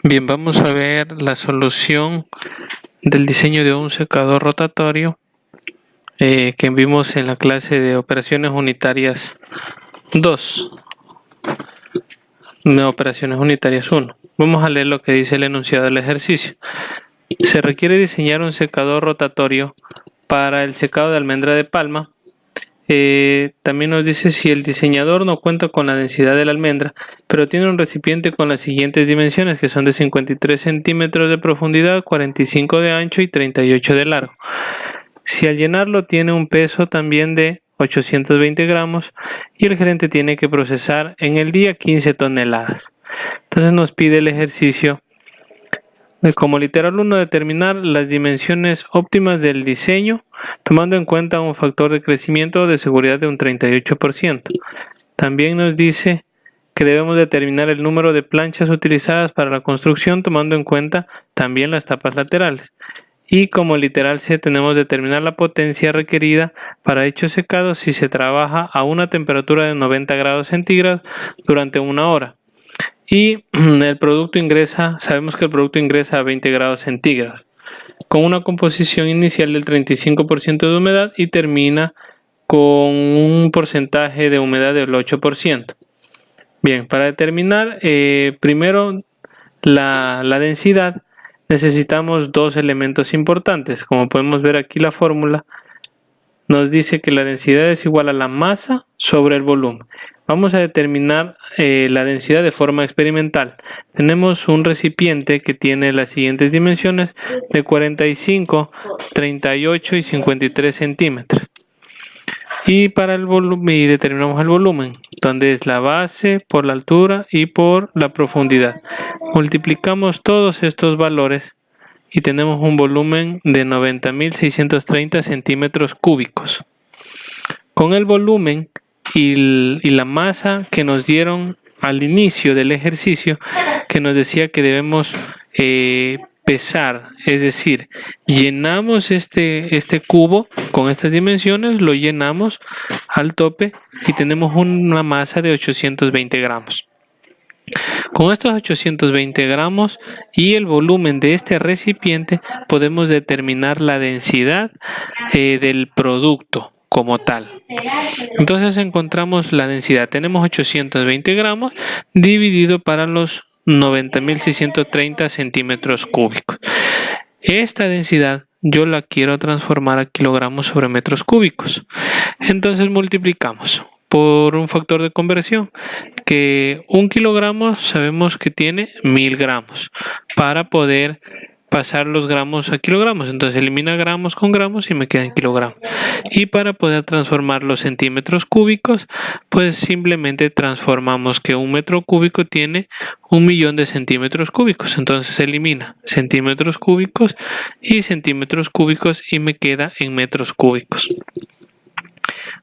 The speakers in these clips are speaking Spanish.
Bien, vamos a ver la solución del diseño de un secador rotatorio que vimos en la clase de operaciones unitarias 2, no operaciones unitarias 1. Vamos a leer lo que dice el enunciado del ejercicio. Se requiere diseñar un secador rotatorio para el secado de almendra de palma. También nos dice si el diseñador no cuenta con la densidad de la almendra, pero tiene un recipiente con las siguientes dimensiones, que son de 53 centímetros de profundidad, 45 de ancho y 38 de largo. Si al llenarlo tiene un peso también de 820 gramos y el gerente tiene que procesar en el día 15 toneladas. Entonces nos pide el ejercicio como literal 1, determinar las dimensiones óptimas del diseño, tomando en cuenta un factor de crecimiento de seguridad de un 38%. También nos dice que debemos determinar el número de planchas utilizadas para la construcción, tomando en cuenta también las tapas laterales. Y como literal C, tenemos que determinar la potencia requerida para dicho secado si se trabaja a una temperatura de 90 grados centígrados durante 1 hora. Y el producto ingresa, sabemos que el producto ingresa a 20 grados centígrados, con una composición inicial del 35% de humedad y termina con un porcentaje de humedad del 8%. Bien, para determinar primero la densidad, necesitamos dos elementos importantes. Como podemos ver aquí, la fórmula nos dice que la densidad es igual a la masa sobre el volumen. Vamos a determinar la densidad de forma experimental. Tenemos un recipiente que tiene las siguientes dimensiones de 45, 38 y 53 centímetros. Y para el volumen, y determinamos el volumen, donde es la base por la altura y por la profundidad. Multiplicamos todos estos valores y tenemos un volumen de 90.630 centímetros cúbicos. Con el volumen y la masa que nos dieron al inicio del ejercicio, que nos decía que debemos pesar, es decir, llenamos este cubo con estas dimensiones, lo llenamos al tope y tenemos una masa de 820 gramos. Con estos 820 gramos y el volumen de este recipiente podemos determinar la densidad del producto como tal. Entonces encontramos la densidad. Tenemos 820 gramos dividido para los 90.630 centímetros cúbicos. Esta densidad yo la quiero transformar a kilogramos sobre metros cúbicos. Entonces multiplicamos por un factor de conversión, que 1 kilogramo sabemos que tiene 1000 gramos, para poder pasar los gramos a kilogramos. Entonces elimina gramos con gramos y me quedan kilogramos. Y para poder transformar los centímetros cúbicos, pues simplemente transformamos que 1 metro cúbico tiene 1.000.000 de centímetros cúbicos. Entonces elimina centímetros cúbicos y me queda en metros cúbicos.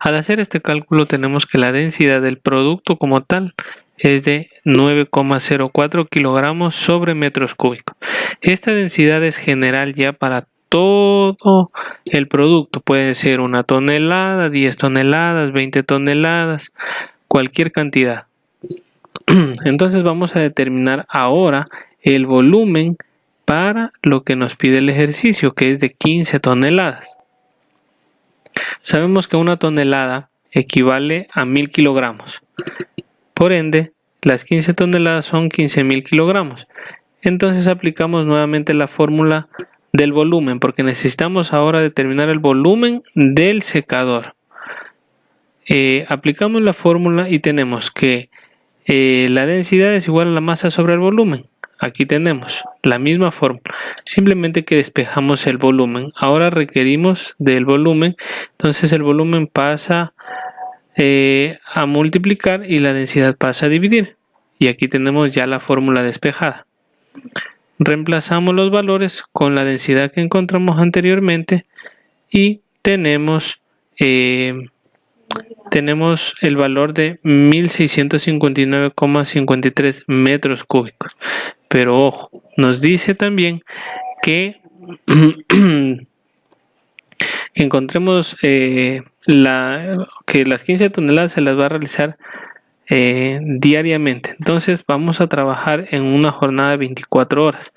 Al hacer este cálculo tenemos que la densidad del producto como tal es de 9,04 kilogramos sobre metros cúbicos. Esta densidad es general ya para todo el producto. Puede ser 1 tonelada, 10 toneladas, 20 toneladas, cualquier cantidad. Entonces vamos a determinar ahora el volumen para lo que nos pide el ejercicio, que es de 15 toneladas. Sabemos que 1 tonelada equivale a 1000 kilogramos. Por ende, las 15 toneladas son 15.000 kilogramos. Entonces aplicamos nuevamente la fórmula del volumen, porque necesitamos ahora determinar el volumen del secador. Aplicamos la fórmula y tenemos que la densidad es igual a la masa sobre el volumen. Aquí tenemos la misma fórmula, simplemente que despejamos el volumen. Ahora requerimos del volumen, entonces el volumen pasa a multiplicar y la densidad pasa a dividir. Y aquí tenemos ya la fórmula despejada. Reemplazamos los valores con la densidad que encontramos anteriormente y tenemos el valor de 1659,53 metros cúbicos. Pero ojo, nos dice también que encontremos que las 15 toneladas se las va a realizar diariamente. Entonces vamos a trabajar en una jornada de 24 horas.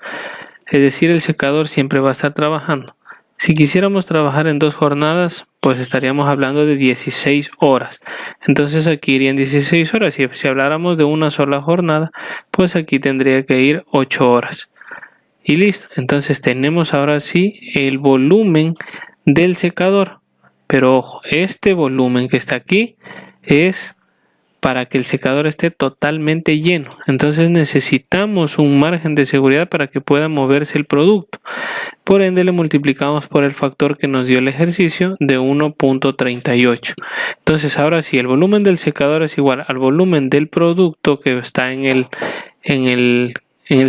Es decir, el secador siempre va a estar trabajando. Si quisiéramos trabajar en 2 jornadas, pues estaríamos hablando de 16 horas. Entonces aquí irían 16 horas. Y si habláramos de una sola jornada, pues aquí tendría que ir 8 horas. Y listo. Entonces tenemos ahora sí el volumen del secador. Pero ojo, este volumen que está aquí es para que el secador esté totalmente lleno. Entonces necesitamos un margen de seguridad para que pueda moverse el producto. Por ende le multiplicamos por el factor que nos dio el ejercicio de 1.38. Entonces ahora sí, el volumen del secador es igual al volumen del producto que está en el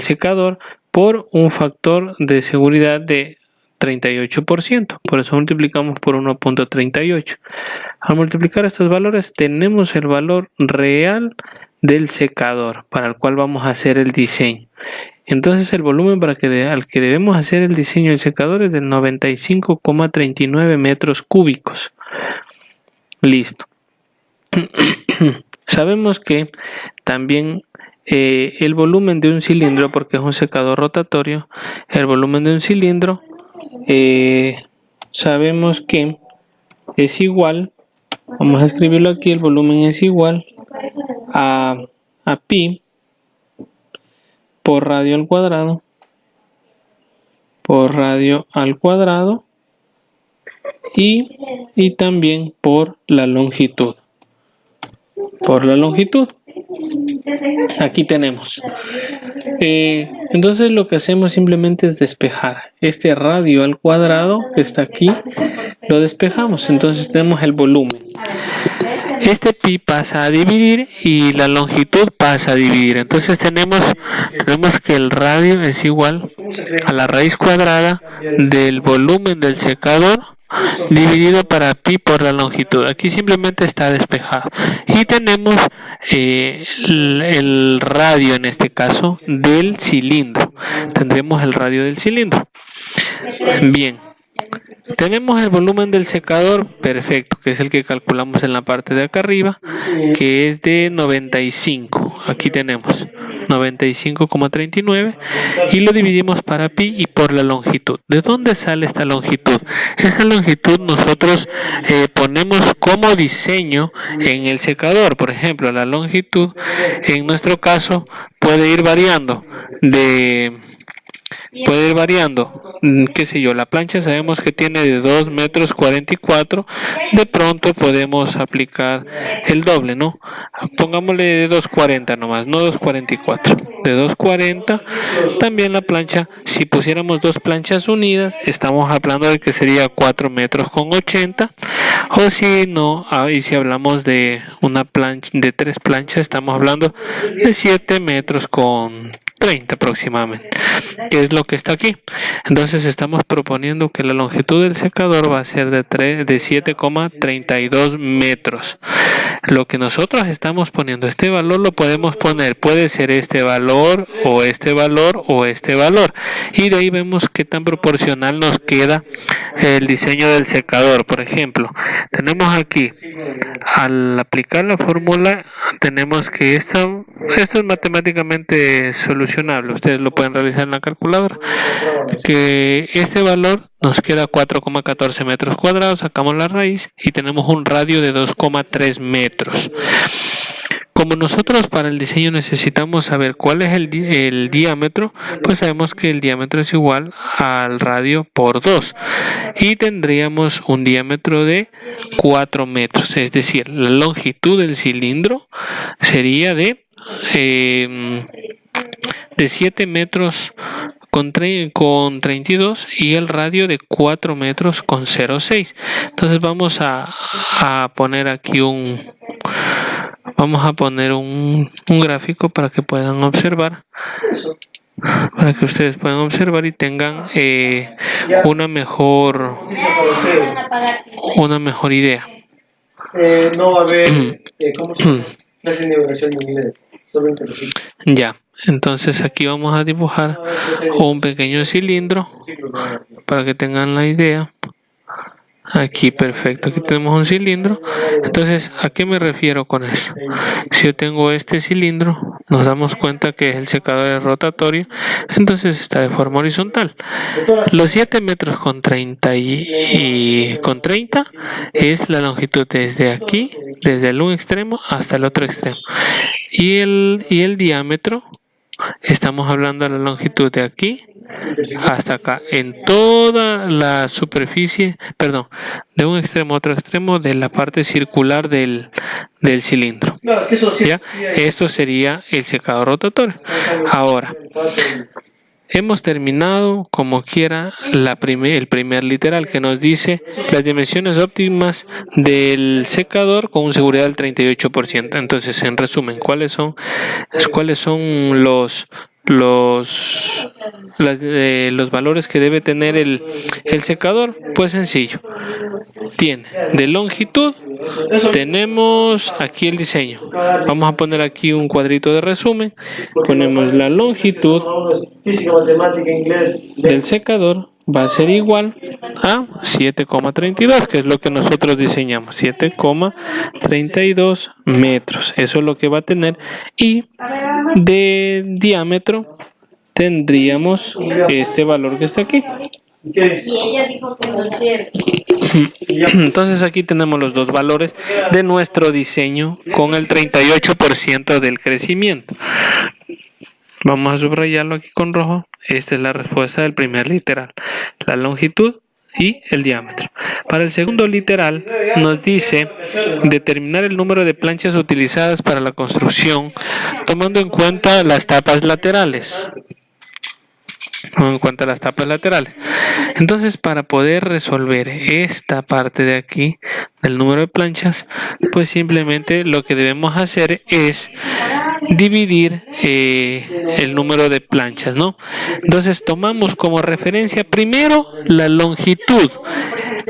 secador por un factor de seguridad de 38%. Por eso multiplicamos por 1.38. Al multiplicar estos valores tenemos el valor real del secador para el cual vamos a hacer el diseño. Entonces el volumen al que debemos hacer el diseño del secador es de 95,39 metros cúbicos. Listo. Sabemos que también el volumen de un cilindro, porque es un secador rotatorio, el volumen de un cilindro sabemos que es igual, vamos a escribirlo aquí, el volumen es igual a pi por radio al cuadrado y también por la longitud. Aquí tenemos. Entonces lo que hacemos simplemente es despejar este radio al cuadrado que está aquí, lo despejamos. Entonces tenemos el volumen. Este pi pasa a dividir y la longitud pasa a dividir. Entonces tenemos que el radio es igual a la raíz cuadrada del volumen del secador dividido para pi por la longitud. Aquí simplemente está despejado. Y tenemos el radio, en este caso, del cilindro. Tendremos el radio del cilindro. Bien. Tenemos el volumen del secador, perfecto, que es el que calculamos en la parte de acá arriba, que es de 95. Aquí tenemos 95,39 y lo dividimos para pi y por la longitud. ¿De dónde sale esta longitud? Esa longitud nosotros ponemos como diseño en el secador. Por ejemplo, la longitud en nuestro caso puede ir variando qué sé yo, la plancha sabemos que tiene de 2 metros 44, de pronto podemos aplicar el doble, ¿no? Pongámosle de 2.40 nomás, no 2.44, de 2.40. También la plancha, si pusiéramos 2 planchas unidas, estamos hablando de que sería 4 metros con 80, o si no, y si hablamos de una plancha, de 3 planchas, estamos hablando de 7 metros con 30 aproximadamente, que es lo que está aquí. Entonces estamos proponiendo que la longitud del secador va a ser de 7,32 metros. Lo que nosotros estamos poniendo, este valor lo podemos poner, puede ser este valor o este valor o este valor, y de ahí vemos qué tan proporcional nos queda el diseño del secador. Por ejemplo, tenemos aquí, al aplicar la fórmula, tenemos que esto es matemáticamente solucionable, ustedes lo pueden realizar en la calculadora, que este valor nos queda 4,14 metros cuadrados, sacamos la raíz y tenemos un radio de 2,3 metros. Como nosotros para el diseño necesitamos saber cuál es el diámetro, pues sabemos que el diámetro es igual al radio por 2 y tendríamos un diámetro de 4 metros, es decir, la longitud del cilindro sería de 7 metros con 32 y el radio de 4 metros con 0,6. Entonces vamos a poner aquí un gráfico para que puedan observar, para que ustedes puedan observar y tengan una mejor idea. No va a haber clase de navegación en inglés, solo en televisión. Ya, entonces aquí vamos a dibujar un pequeño cilindro para que tengan la idea. Aquí, perfecto. Aquí tenemos un cilindro. Entonces, ¿a qué me refiero con eso? Si yo tengo este cilindro, nos damos cuenta que el secador es rotatorio, entonces está de forma horizontal. Los 7 metros con 30 con 30 es la longitud desde aquí, desde el un extremo hasta el otro extremo. Y el diámetro, estamos hablando de la longitud de aquí hasta acá, en toda la superficie, perdón, de un extremo a otro extremo de la parte circular del cilindro. ¿Ya? Esto sería el secador rotatorio. Ahora, hemos terminado como quiera el primer literal, que nos dice las dimensiones óptimas del secador con seguridad del 38%. Entonces, en resumen, ¿cuáles son los valores que debe tener el secador? Pues sencillo, tiene de longitud, tenemos aquí el diseño, vamos a poner aquí un cuadrito de resumen, ponemos la longitud del secador, va a ser igual a 7,32, que es lo que nosotros diseñamos, 7,32 metros, eso es lo que va a tener, y de diámetro tendríamos este valor que está aquí. Y ella dijo que no quiere. Entonces aquí tenemos los dos valores de nuestro diseño con el 38% del crecimiento. Vamos a subrayarlo aquí con rojo. Esta es la respuesta del primer literal, la longitud y el diámetro. Para el segundo literal nos dice determinar el número de planchas utilizadas para la construcción tomando en cuenta las tapas laterales. Entonces, para poder resolver esta parte de aquí del número de planchas, pues simplemente lo que debemos hacer es dividir el número de planchas, ¿no? Entonces tomamos como referencia primero la longitud.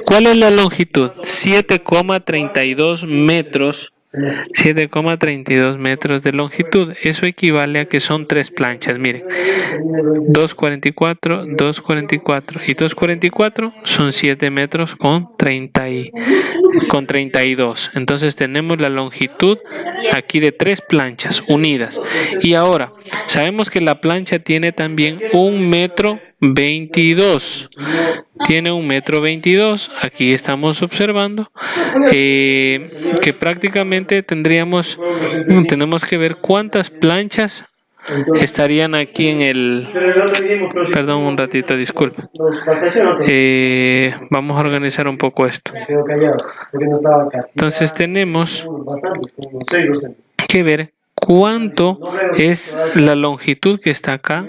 ¿Cuál es la longitud? 7,32 metros. 7,32 metros de longitud. Eso equivale a que son 3 planchas. Miren, 2,44, 2,44 y 2,44 son 7 metros con 32. Entonces tenemos la longitud aquí de 3 planchas unidas. Y ahora, sabemos que la plancha tiene también 1,22 m. Tiene 1,22 m. Aquí estamos observando que prácticamente tenemos que ver cuántas planchas estarían aquí en el... Perdón, un ratito, disculpe. Vamos a organizar un poco esto. Entonces tenemos que ver cuánto es la longitud que está acá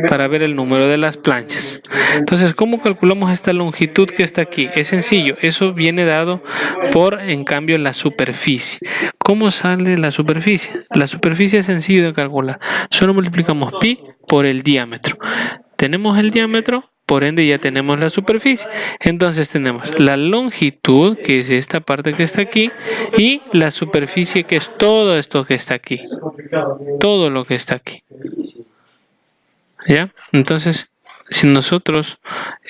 para ver el número de las planchas. Entonces, ¿cómo calculamos esta longitud que está aquí? Es sencillo, eso viene dado por, en cambio, la superficie. ¿Cómo sale la superficie? La superficie es sencillo de calcular. Solo multiplicamos pi por el diámetro. Tenemos el diámetro, por ende ya tenemos la superficie. Entonces tenemos la longitud, que es esta parte que está aquí, y la superficie, que es todo esto que está aquí. Todo lo que está aquí. ¿Ya? Entonces, si nosotros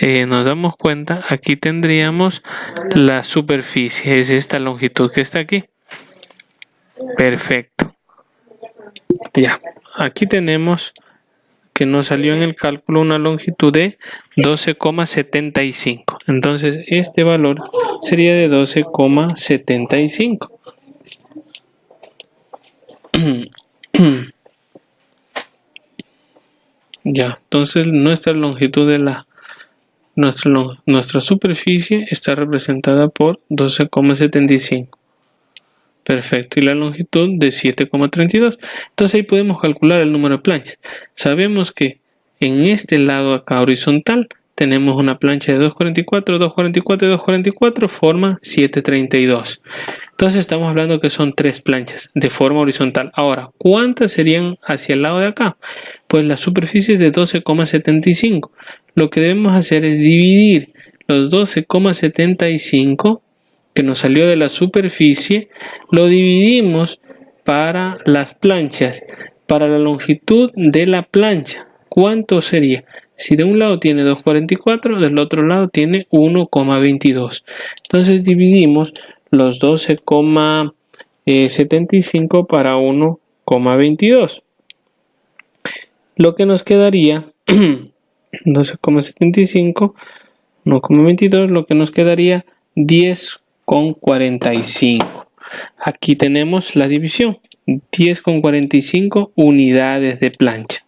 nos damos cuenta, aquí tendríamos la superficie, es esta longitud que está aquí. Perfecto. Ya, aquí tenemos que nos salió en el cálculo una longitud de 12,75. Entonces, este valor sería de 12,75. Ya, entonces nuestra longitud de nuestra superficie está representada por 12,75. Perfecto, y la longitud de 7,32. Entonces ahí podemos calcular el número de planchas. Sabemos que en este lado acá horizontal tenemos una plancha de 2,44, 2,44 y 2,44, forma 7,32. Entonces estamos hablando que son 3 planchas de forma horizontal. Ahora, ¿cuántas serían hacia el lado de acá? Pues la superficie es de 12,75. Lo que debemos hacer es dividir los 12,75 que nos salió de la superficie, lo dividimos para las planchas, para la longitud de la plancha. ¿Cuánto sería? Si de un lado tiene 2,44, del otro lado tiene 1,22. Entonces dividimos los 12,75 para 1,22. Lo que nos quedaría 12,75, 1,22, lo que nos quedaría 10,45. Aquí tenemos la división, 10,45 unidades de plancha.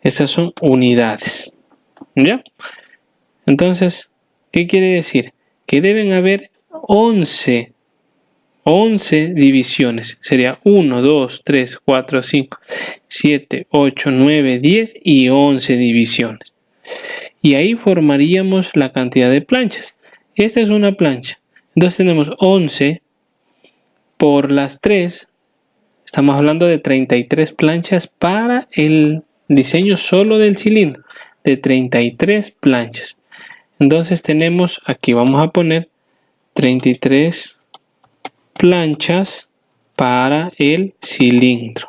Esas son unidades, ¿ya? Entonces, ¿qué quiere decir? Que deben haber 11 divisiones. Sería 1, 2, 3, 4, 5, 7, 8, 9, 10 y 11 divisiones. Y ahí formaríamos la cantidad de planchas. Esta es una plancha. Entonces tenemos 11 por las 3. Estamos hablando de 33 planchas para el diseño solo del cilindro. De 33 planchas. Entonces tenemos, aquí vamos a poner 33 planchas para el cilindro.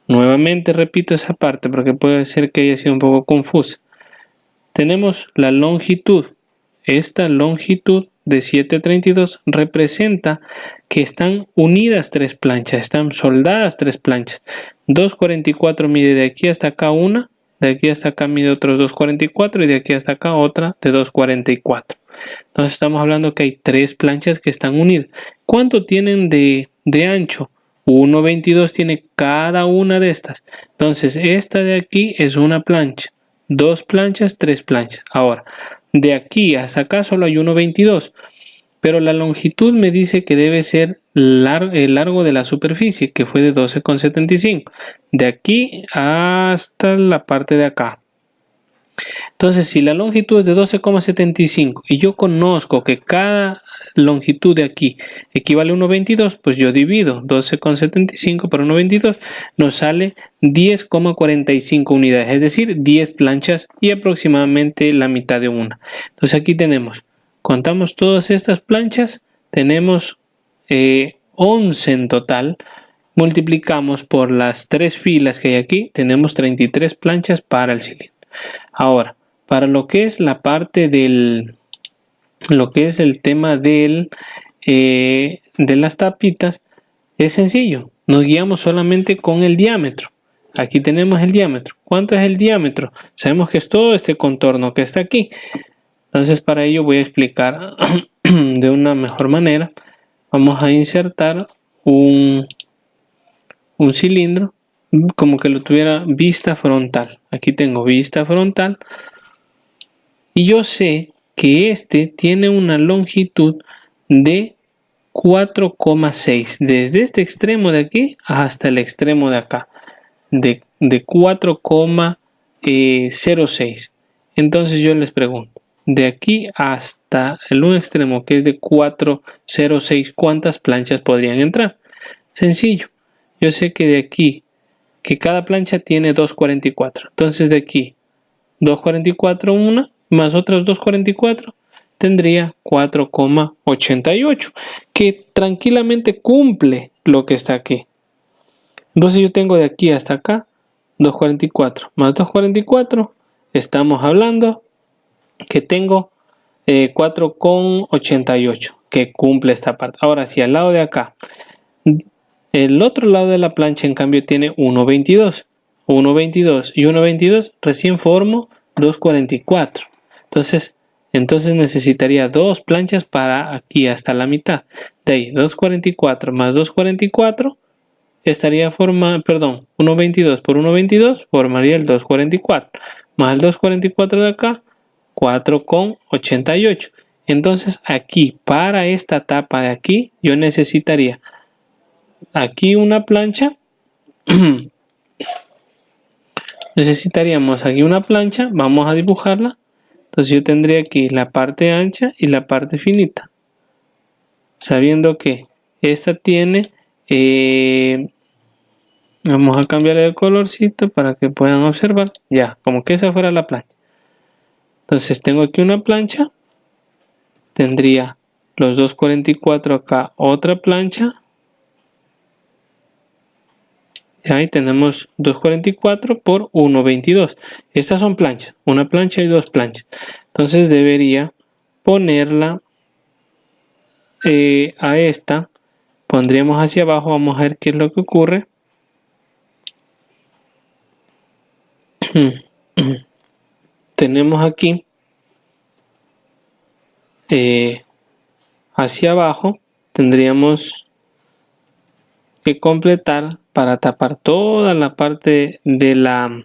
Nuevamente repito esa parte porque puede ser que haya sido un poco confusa. Tenemos la longitud. Esta longitud de 7,32 representa que están unidas 3 planchas, están soldadas 3 planchas. 2,44 mide de aquí hasta acá una, de aquí hasta acá mide otros 2,44 y de aquí hasta acá otra de 2,44. Entonces estamos hablando que hay 3 planchas que están unidas. ¿Cuánto tienen de ancho? 1,22 tiene cada una de estas. Entonces esta de aquí es una plancha. 2 planchas, 3 planchas. Ahora, de aquí hasta acá solo hay 1,22. Pero la longitud me dice que debe ser el largo de la superficie, que fue de 12,75. De aquí hasta la parte de acá. Entonces, si la longitud es de 12,75 y yo conozco que cada longitud de aquí equivale a 1,22, pues yo divido 12,75 por 1,22, nos sale 10,45 unidades, es decir, 10 planchas y aproximadamente la mitad de una. Entonces aquí tenemos, contamos todas estas planchas, tenemos 11 en total. Multiplicamos por las 3 filas que hay aquí, tenemos 33 planchas para el cilindro. Ahora, para lo que es la parte del, lo que es el tema de las tapitas, es sencillo. Nos guiamos solamente con el diámetro. Aquí tenemos el diámetro. ¿Cuánto es el diámetro? Sabemos que es todo este contorno que está aquí. Entonces, para ello voy a explicar de una mejor manera. Vamos a insertar un cilindro como que lo tuviera vista frontal. Aquí tengo vista frontal y yo sé que este tiene una longitud de 4,6 desde este extremo de aquí hasta el extremo de acá, de 4,06. Entonces yo les pregunto, de aquí hasta el un extremo que es de 4,06, ¿cuántas planchas podrían entrar? Sencillo, yo sé que de aquí, que cada plancha tiene 2,44. Entonces de aquí 2,44 una más otras 2,44 tendría 4,88, que tranquilamente cumple lo que está aquí. Entonces yo tengo de aquí hasta acá 2,44 más 2,44, estamos hablando que tengo 4,88 que cumple esta parte. Ahora si al lado de acá, el otro lado de la plancha en cambio tiene 1,22. 1,22 y 1,22 recién formo 2,44. Entonces necesitaría 2 planchas para aquí hasta la mitad. De ahí 2,44 más 2,44 estaría formando, 1,22 por 1,22 formaría el 2,44. Más el 2,44 de acá, 4,88. Entonces aquí para esta tapa de aquí yo necesitaría aquí una plancha. Necesitaríamos aquí una plancha, vamos a dibujarla. Entonces yo tendría aquí la parte ancha y la parte finita, sabiendo que esta tiene, vamos a cambiarle el colorcito para que puedan observar, ya, como que esa fuera la plancha. Entonces tengo aquí una plancha, tendría los 2,44 acá, otra plancha, Y ahí tenemos 244 por 1,22. Estas son planchas, una plancha y dos planchas. Entonces debería ponerla a esta. Pondríamos hacia abajo, vamos a ver qué es lo que ocurre. Tenemos aquí hacia abajo, tendríamos que completar para tapar toda la parte de la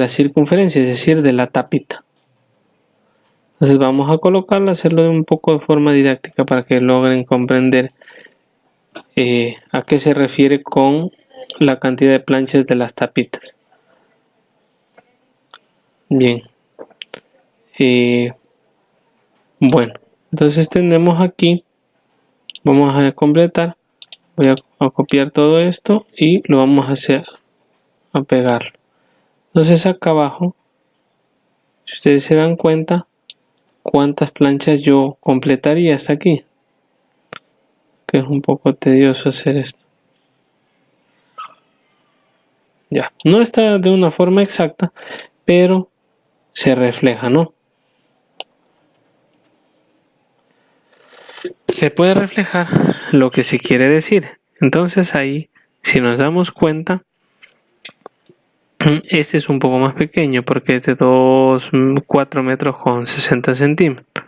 circunferencia, es decir, de la tapita. Entonces vamos a colocarlo, hacerlo de un poco de forma didáctica para que logren comprender a qué se refiere con la cantidad de planchas de las tapitas. Bien. Bueno, entonces tenemos aquí, vamos a completar. Voy a copiar todo esto y lo vamos a hacer a pegar. Entonces acá abajo, si ustedes se dan cuenta, cuántas planchas yo completaría hasta aquí, que es un poco tedioso hacer esto. Ya, no está de una forma exacta, pero se refleja, ¿no? Se puede reflejar lo que se quiere decir. Entonces ahí, si nos damos cuenta, este es un poco más pequeño porque es de 4 metros con 60 centímetros.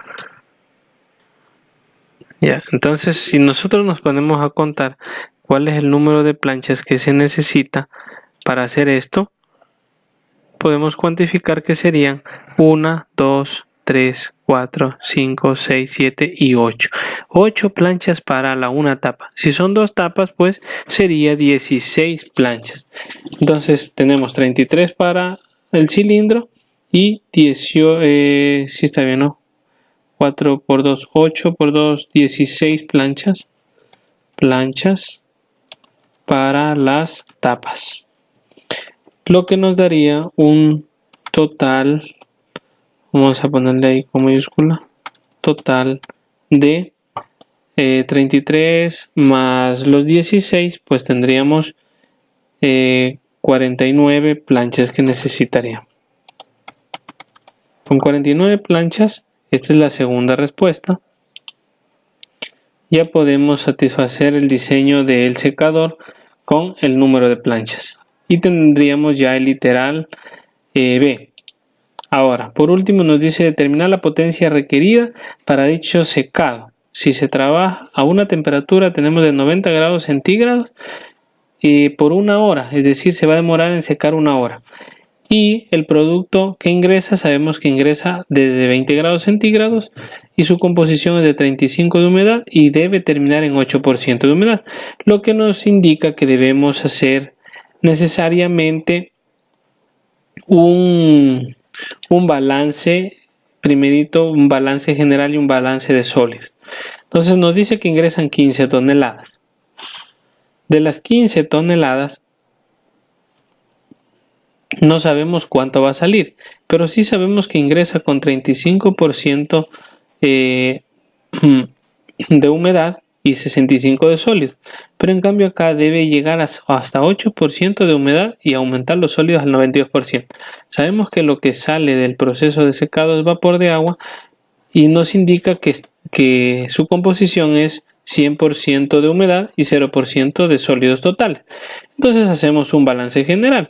Ya, entonces si nosotros nos ponemos a contar cuál es el número de planchas que se necesita para hacer esto, podemos cuantificar que serían 1, 2, 3, 4, 5, 6, 7 y 8. 8 planchas para una tapa. Si son 2 tapas, pues sería 16 planchas. Entonces tenemos 33 para el cilindro y 18, si está bien, ¿no? 4 por 2, 8 por 2, 16 planchas. Planchas para las tapas. Lo que nos daría un total, vamos a ponerle ahí con mayúscula, total de 33 más los 16, pues tendríamos 49 planchas que necesitaríamos. Con 49 planchas, esta es la segunda respuesta. Ya podemos satisfacer el diseño del secador con el número de planchas. Y tendríamos ya el literal B. Ahora, por último nos dice determinar la potencia requerida para dicho secado. Si se trabaja a una temperatura, tenemos de 90 grados centígrados por 1 hora, es decir, se va a demorar en secar 1 hora. Y el producto que ingresa, sabemos que ingresa desde 20 grados centígrados y su composición es de 35 de humedad y debe terminar en 8% de humedad, lo que nos indica que debemos hacer necesariamente un balance, primerito un balance general y un balance de sólidos. Entonces nos dice que ingresan 15 toneladas. De las 15 toneladas no sabemos cuánto va a salir, pero sí sabemos que ingresa con 35% de humedad y 65% de sólidos. Pero en cambio acá debe llegar hasta 8% de humedad y aumentar los sólidos al 92%. Sabemos que lo que sale del proceso de secado es vapor de agua y nos indica que su composición es 100% de humedad y 0% de sólidos totales. Entonces hacemos un balance general,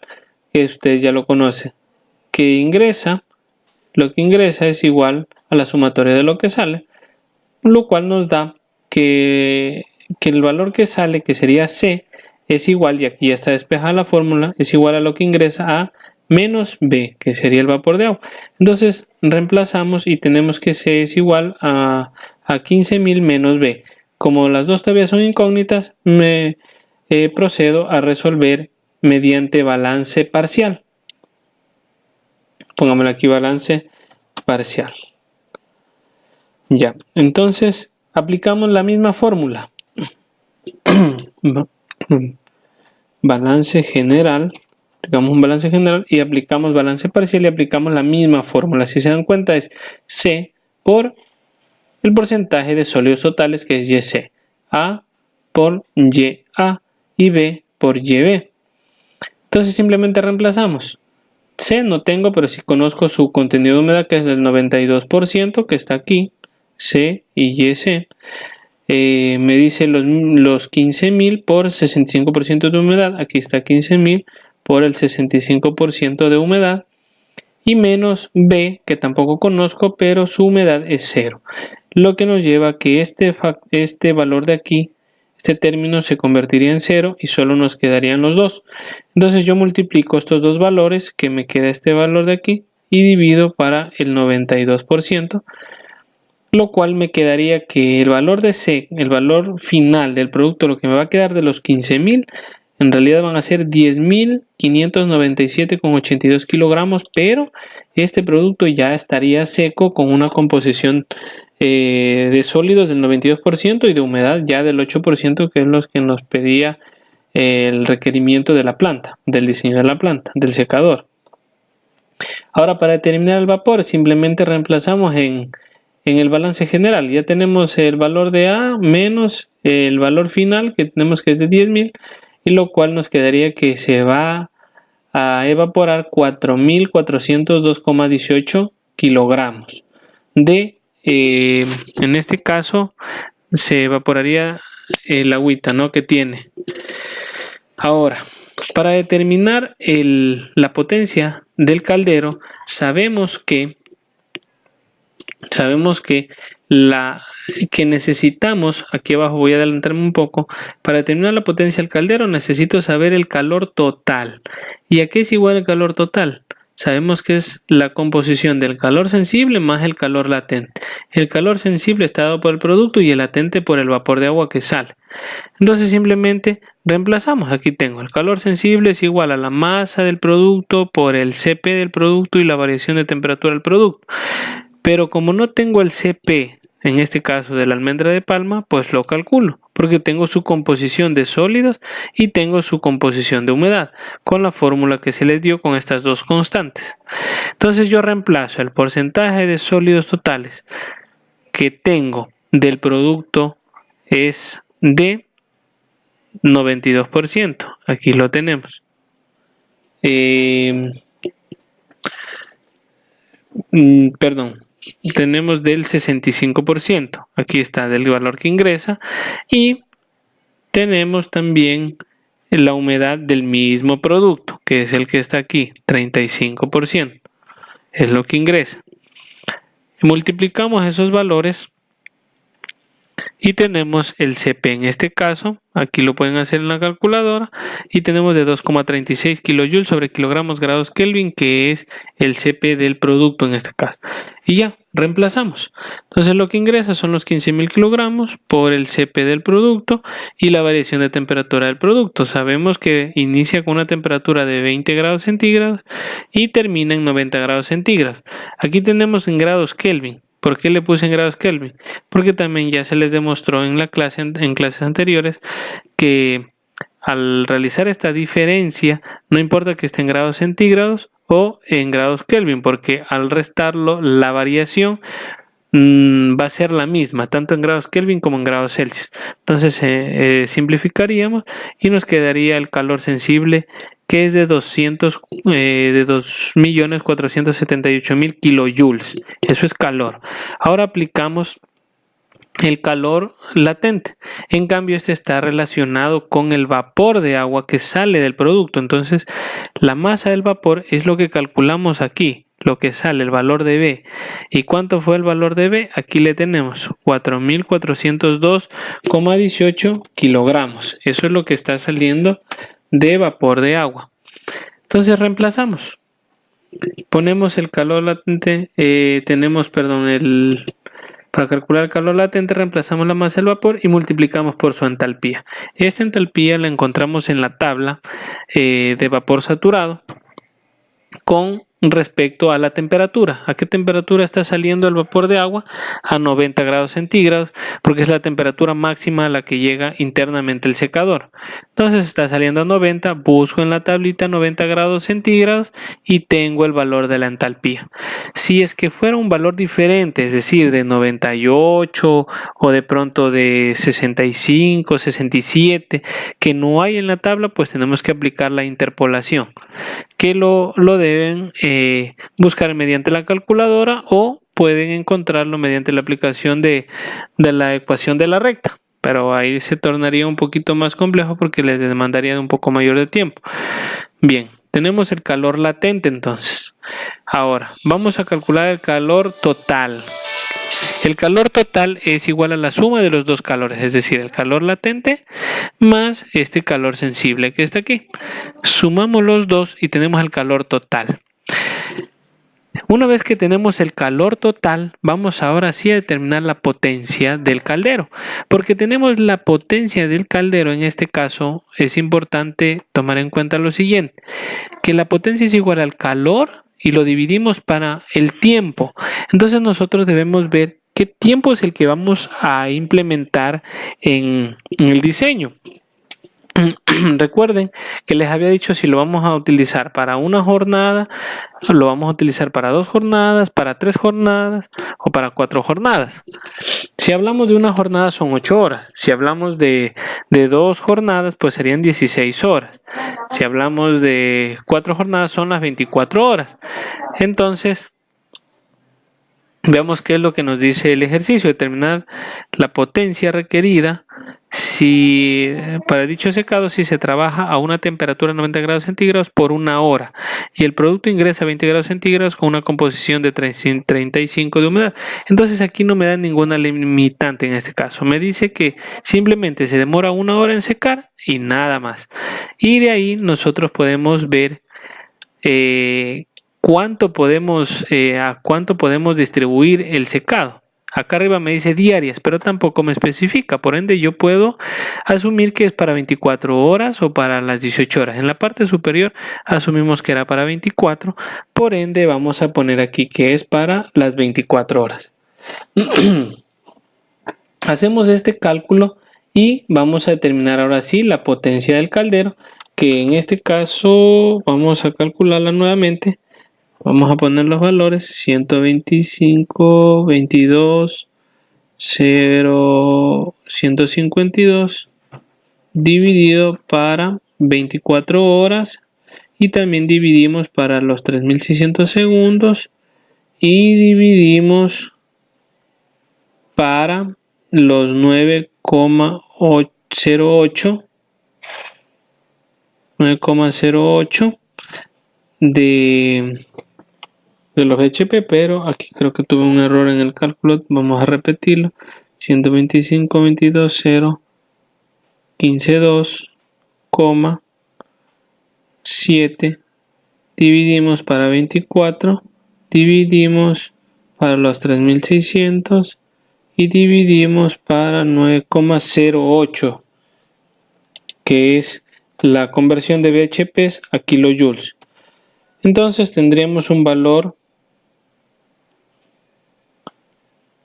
que ustedes ya lo conocen, que lo que ingresa es igual a la sumatoria de lo que sale, lo cual nos da que el valor que sale, que sería C, es igual, y aquí ya está despejada la fórmula, es igual a lo que ingresa a menos B, que sería el vapor de agua. Entonces reemplazamos y tenemos que C es igual a 15.000 menos B. Como las dos todavía son incógnitas, me procedo a resolver mediante balance parcial. Pongámosle aquí balance parcial. Ya, entonces aplicamos la misma fórmula. Balance general. Aplicamos un balance general y aplicamos balance parcial y aplicamos la misma fórmula. Si se dan cuenta es C por el porcentaje de sólidos totales, que es YC. A por YA y B por YB. Entonces simplemente reemplazamos. C no tengo, pero sí conozco su contenido de humedad, que es del 92%, que está aquí. C y YC. Me dice los 15.000 por 65% de humedad. Aquí está 15.000 por el 65% de humedad. Y menos B, que tampoco conozco, pero su humedad es 0. Lo que nos lleva a que este valor de aquí, este término se convertiría en 0 y solo nos quedarían los dos. Entonces yo multiplico estos dos valores, que me queda este valor de aquí, y divido para el 92%, lo cual me quedaría que el valor de C, el valor final del producto, lo que me va a quedar de los 15.000, en realidad van a ser 10.597,82 kilogramos, pero este producto ya estaría seco con una composición de sólidos del 92% y de humedad ya del 8%, que es los que nos pedía el requerimiento de la planta, del diseño de la planta, del secador. Ahora, para determinar el vapor, simplemente reemplazamos en el balance general. Ya tenemos el valor de A menos el valor final, que tenemos que es de 10.000, y lo cual nos quedaría que se va a evaporar 4.402,18 kilogramos en este caso se evaporaría el agüita, ¿no?, que tiene. Ahora, para determinar la potencia del caldero, sabemos que necesitamos, aquí abajo voy a adelantarme un poco, para determinar la potencia del caldero necesito saber el calor total. ¿Y a qué es igual el calor total? Sabemos que es la composición del calor sensible más el calor latente. El calor sensible está dado por el producto y el latente por el vapor de agua que sale. Entonces simplemente reemplazamos. Aquí tengo el calor sensible es igual a la masa del producto por el CP del producto y la variación de temperatura del producto. Pero como no tengo el CP, en este caso de la almendra de palma, pues lo calculo, porque tengo su composición de sólidos y tengo su composición de humedad, con la fórmula que se les dio con estas dos constantes. Entonces yo reemplazo el porcentaje de sólidos totales que tengo del producto es de 92%. Aquí lo tenemos. Tenemos del 65%, aquí está del valor que ingresa, y tenemos también la humedad del mismo producto, que es el que está aquí, 35%, es lo que ingresa. Multiplicamos esos valores y tenemos el CP en este caso, aquí lo pueden hacer en la calculadora, y tenemos de 2,36 kilojoules sobre kilogramos grados Kelvin, que es el CP del producto en este caso. Y ya, reemplazamos. Entonces lo que ingresa son los 15.000 kilogramos por el CP del producto y la variación de temperatura del producto. Sabemos que inicia con una temperatura de 20 grados centígrados y termina en 90 grados centígrados. Aquí tenemos en grados Kelvin. ¿Por qué le puse en grados Kelvin? Porque también ya se les demostró en clases anteriores que al realizar esta diferencia no importa que esté en grados centígrados o en grados Kelvin, porque al restarlo la variación va a ser la misma, tanto en grados Kelvin como en grados Celsius. Entonces simplificaríamos y nos quedaría el calor sensible, que es de 2.478.000 kilojoules. Eso es calor. Ahora aplicamos el calor latente. En cambio, este está relacionado con el vapor de agua que sale del producto. Entonces, la masa del vapor es lo que calculamos aquí, lo que sale, el valor de B. ¿Y cuánto fue el valor de B? Aquí le tenemos 4.402,18 kilogramos. Eso es lo que está saliendo de vapor de agua. Entonces reemplazamos. Ponemos el calor latente, para calcular el calor latente reemplazamos la masa del vapor y multiplicamos por su entalpía. Esta entalpía la encontramos en la tabla de vapor saturado con respecto a la temperatura. ¿A qué temperatura está saliendo el vapor de agua? A 90 grados centígrados, porque es la temperatura máxima a la que llega internamente el secador. Entonces está saliendo a 90, busco en la tablita 90 grados centígrados y tengo el valor de la entalpía. Si es que fuera un valor diferente, es decir, de 98 o de pronto de 65, 67, que no hay en la tabla, pues tenemos que aplicar la interpolación, que lo deben buscar mediante la calculadora o pueden encontrarlo mediante la aplicación de la ecuación de la recta, pero ahí se tornaría un poquito más complejo porque les demandaría un poco mayor de tiempo. Bien, tenemos el calor latente entonces. Ahora vamos a calcular el calor total. El calor total es igual a la suma de los dos calores, es decir, el calor latente más este calor sensible que está aquí. Sumamos los dos y tenemos el calor total. Una vez que tenemos el calor total, vamos ahora sí a determinar la potencia del caldero. Porque tenemos la potencia del caldero, en este caso es importante tomar en cuenta lo siguiente, que la potencia es igual al calor y lo dividimos para el tiempo. Entonces nosotros debemos ver qué tiempo es el que vamos a implementar en el diseño. Recuerden que les había dicho si lo vamos a utilizar para una jornada, lo vamos a utilizar para 2 jornadas, para 3 jornadas o para 4 jornadas. Si hablamos de una jornada son 8 horas. Si hablamos de 2 jornadas, pues serían 16 horas. Si hablamos de 4 jornadas son las 24 horas. Entonces, veamos qué es lo que nos dice el ejercicio. Determinar la potencia requerida para dicho secado si se trabaja a una temperatura de 90 grados centígrados por una hora y el producto ingresa a 20 grados centígrados con una composición de 35 de humedad. Entonces aquí no me da ninguna limitante en este caso. Me dice que simplemente se demora una hora en secar y nada más. Y de ahí nosotros podemos ver a cuánto podemos distribuir el secado. Acá arriba me dice diarias, pero tampoco me especifica. Por ende, yo puedo asumir que es para 24 horas o para las 18 horas. En la parte superior asumimos que era para 24. Por ende, vamos a poner aquí que es para las 24 horas. Hacemos este cálculo y vamos a determinar ahora sí la potencia del caldero, que en este caso vamos a calcularla nuevamente. Vamos a poner los valores 125, 22, 0, 152 dividido para 24 horas y también dividimos para los 3600 segundos y dividimos para los 9,08 de los HP, pero aquí creo que tuve un error en el cálculo. Vamos a repetirlo. 125, 22, 0, 15, 2, 7 dividimos para 24, dividimos para los 3600 y dividimos para 9,08, que es la conversión de VHPs a kilojoules. Entonces tendríamos un valor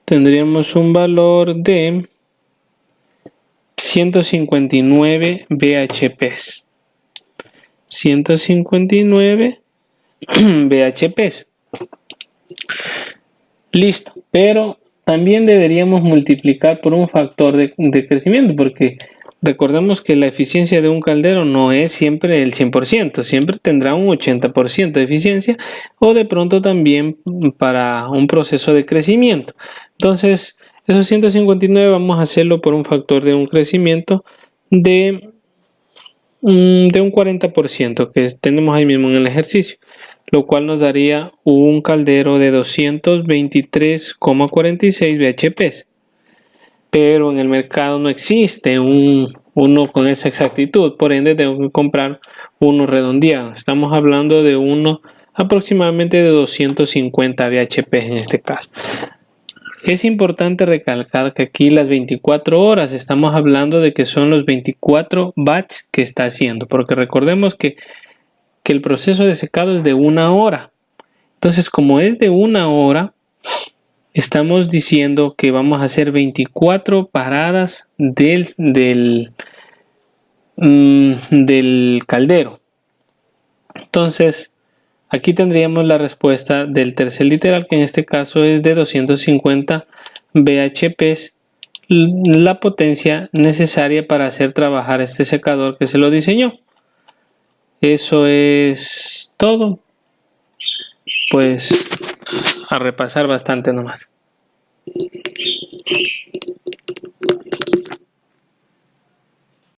de 159 VHPs. 159 VHPs. Listo, pero también deberíamos multiplicar por un factor de crecimiento, porque recordemos que la eficiencia de un caldero no es siempre el 100%, siempre tendrá un 80% de eficiencia o de pronto también para un proceso de crecimiento. Entonces, esos 159 vamos a hacerlo por un factor de un crecimiento de un 40% que tenemos ahí mismo en el ejercicio, lo cual nos daría un caldero de 223,46 VHPs. Pero en el mercado no existe uno con esa exactitud, por ende tengo que comprar uno redondeado. Estamos hablando de uno aproximadamente de 250 VHP en este caso. Es importante recalcar que aquí las 24 horas estamos hablando de que son los 24 batch que está haciendo, porque recordemos que el proceso de secado es de una hora. Entonces, como es de 1 hora, estamos diciendo que vamos a hacer 24 paradas del caldero. Entonces, aquí tendríamos la respuesta del tercer literal, que en este caso es de 250 bhp, la potencia necesaria para hacer trabajar este secador que se lo diseñó. Eso es todo. Pues a repasar bastante nomás.